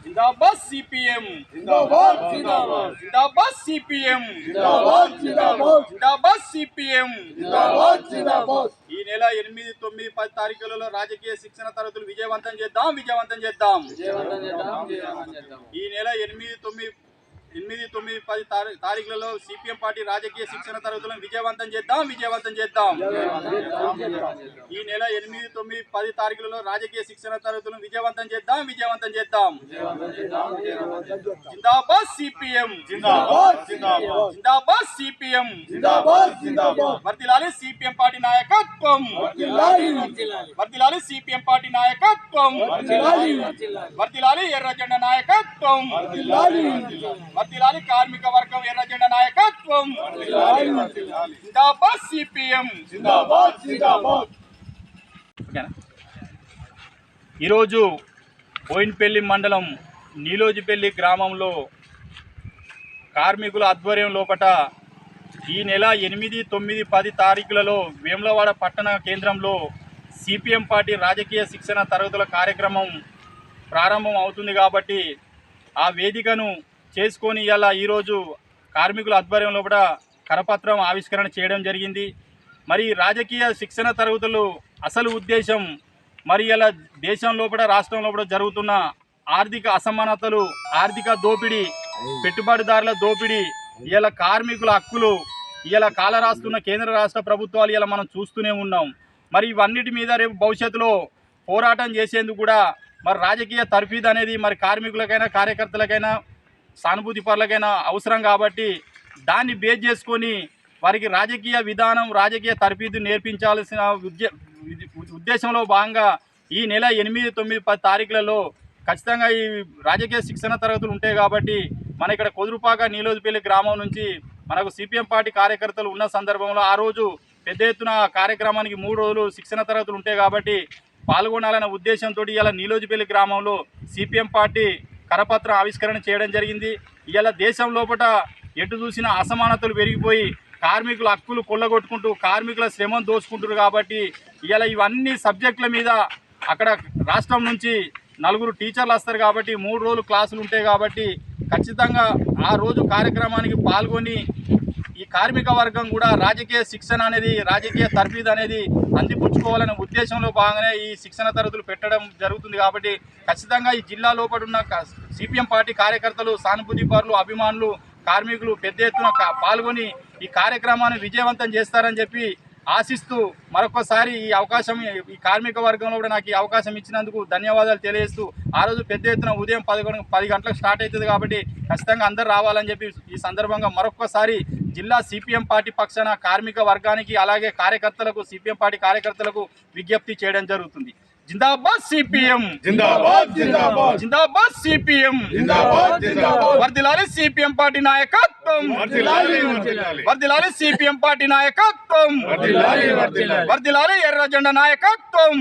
जिंदाबाद सीपीएम जिंदाबाद जिंदाबाद जिंदाबाद सीपीएम जिंदाबाद जिंदाबाद जिंदाबाद सीपीएम जिंदाबाद जिंदाबाद ఈ నెల 8, 9, 10 తారీఖులలో రాజకీయ శిక్షణ తరగతులు విజయవంతం చేద్దాం ఈ నెల 8, 9, 10 తారీఖులలో సిపిఎం పార్టీ రాజకీయ శిక్షణ తరగతులను విజయవంతం చేద్దాం ఈ నెల 8, 9, 10 తారీఖులలో రాజకీయ శిక్షణ తరగతులను విజయవంతం చేద్దాం జిందాబాద్ సిపిఎం जिंदाबाद जिंदाबाद జిందాబాద్ సిపిఎం जिंदाबाद जिंदाबाद వర్ధిల్లాలి సిపిఎం పార్టీ నాయకత్వం వర్ధిల్లాలి సిపిఎం పార్టీ నాయకత్వం వర్ధిల్లాలి ఎర్ర జెండా నాయకత్వం వర్ధిల్లాలి కార్మిక వర్గం ఎర్ర జెండా నాయకత్వం జిందాబాద్ సిపిఎం जिंदाबाद जिंदाबाद ఈరోజు బోయిన్పల్లి మండలం నీలోజిపల్లి గ్రామంలో కార్మికుల ఆధ్వర్యం లోపట ఈ నెల 8, 9, 10 తారీఖులలో వేములవాడ పట్టణ కేంద్రంలో సిపిఎం పార్టీ రాజకీయ శిక్షణ తరగతుల కార్యక్రమం ప్రారంభం అవుతుంది కాబట్టి ఆ వేదికను చేసుకొని ఈరోజు కార్మికుల ఆధ్వర్యం లోపల కరపత్రం ఆవిష్కరణ చేయడం జరిగింది. మరి రాజకీయ శిక్షణ తరగతులు అసలు ఉద్దేశం మరి ఇలా దేశం లోపల రాష్ట్రం లోపల జరుగుతున్న ఆర్థిక అసమానతలు, ఆర్థిక దోపిడీ, పెట్టుబడిదారుల దోపిడీ, ఇలా కార్మికుల హక్కులు ఇలా కాలరాస్తున్న కేంద్ర రాష్ట్ర ప్రభుత్వాలు ఇలా మనం చూస్తూనే ఉన్నాం. మరి ఇవన్నిటి మీద రేపు భవిష్యత్తులో పోరాటం చేసేందుకు కూడా మరి రాజకీయ తర్ఫీదు అనేది మరి కార్మికులకైనా కార్యకర్తలకైనా సానుభూతి పరులకైనా అవసరం కాబట్టి దాన్ని బేస్ చేసుకొని వారికి రాజకీయ విధానం, రాజకీయ తర్ఫీదు నేర్పించాల్సిన ఉద్దేశంలో భాగంగా ఈ నెల 8, 9, 10 తారీఖులలో ఖచ్చితంగా ఈ రాజకీయ శిక్షణ తరగతులు ఉంటాయి కాబట్టి మన ఇక్కడ కొదురుపాక నీలోజిపల్లి గ్రామం నుంచి మనకు సిపిఎం పార్టీ కార్యకర్తలు ఉన్న సందర్భంలో ఆ రోజు పెద్ద ఎత్తున కార్యక్రమానికి 3 రోజులు శిక్షణ తరగతులు ఉంటాయి కాబట్టి పాల్గొనాలనే ఉద్దేశంతో ఇలా నీలోజిపల్లి గ్రామంలో సిపిఎం పార్టీ కరపత్రం ఆవిష్కరణ చేయడం జరిగింది. ఇలా దేశం లోపల ఎటు చూసినా అసమానతలు పెరిగిపోయి కార్మికుల హక్కులు కొల్లగొట్టుకుంటూ కార్మికుల శ్రమను దోచుకుంటారు కాబట్టి ఇలా ఇవన్నీ సబ్జెక్టుల మీద అక్కడ రాష్ట్రం నుంచి 4 టీచర్లు వస్తారు కాబట్టి 3 రోజులు క్లాసులు ఉంటాయి కాబట్టి ఖచ్చితంగా ఆ రోజు కార్యక్రమానికి పాల్గొని ఈ కార్మిక వర్గం కూడా రాజకీయ శిక్షణ అనేది, రాజకీయ తర్ఫీదు అనేది అందిపుచ్చుకోవాలనే ఉద్దేశంలో భాగంగానే ఈ శిక్షణ తరగతులు పెట్టడం జరుగుతుంది కాబట్టి ఖచ్చితంగా ఈ జిల్లా లోపల ఉన్న సిపిఎం పార్టీ కార్యకర్తలు, సానుభూతి పరులు, అభిమానులు, కార్మికులు పెద్ద ఎత్తున పాల్గొని ఈ కార్యక్రమాన్ని విజయవంతం చేస్తారని చెప్పి ఆశిస్తూ మరొకసారి ఈ కార్మిక వర్గంలో కూడా నాకు ఈ అవకాశం ఇచ్చినందుకు ధన్యవాదాలు తెలియజేస్తూ ఆ రోజు పెద్ద ఎత్తున ఉదయం 10 గంటలకు స్టార్ట్ అవుతుంది కాబట్టి ఖచ్చితంగా అందరూ రావాలని చెప్పి ఈ సందర్భంగా మరొకసారి జిల్లా సిపిఎం పార్టీ పక్షాన కార్మిక వర్గానికి అలాగే కార్యకర్తలకు, సిపిఎం పార్టీ కార్యకర్తలకు విజ్ఞప్తి చేయడం జరుగుతుంది. जिंदाबाद सीपीएम जिंदाबाद जिंदाबाद जिंदाबाद सीपीएम जिंदाबाद जिंदाबाद वर्धिल्लाली सीपीएम पार्टी नायकत्వం वर्धिल्लाली सीपीएम पार्टी नायकत्వం वर्धिल्लाली ఎర్ర జెండా నాయకత్వం.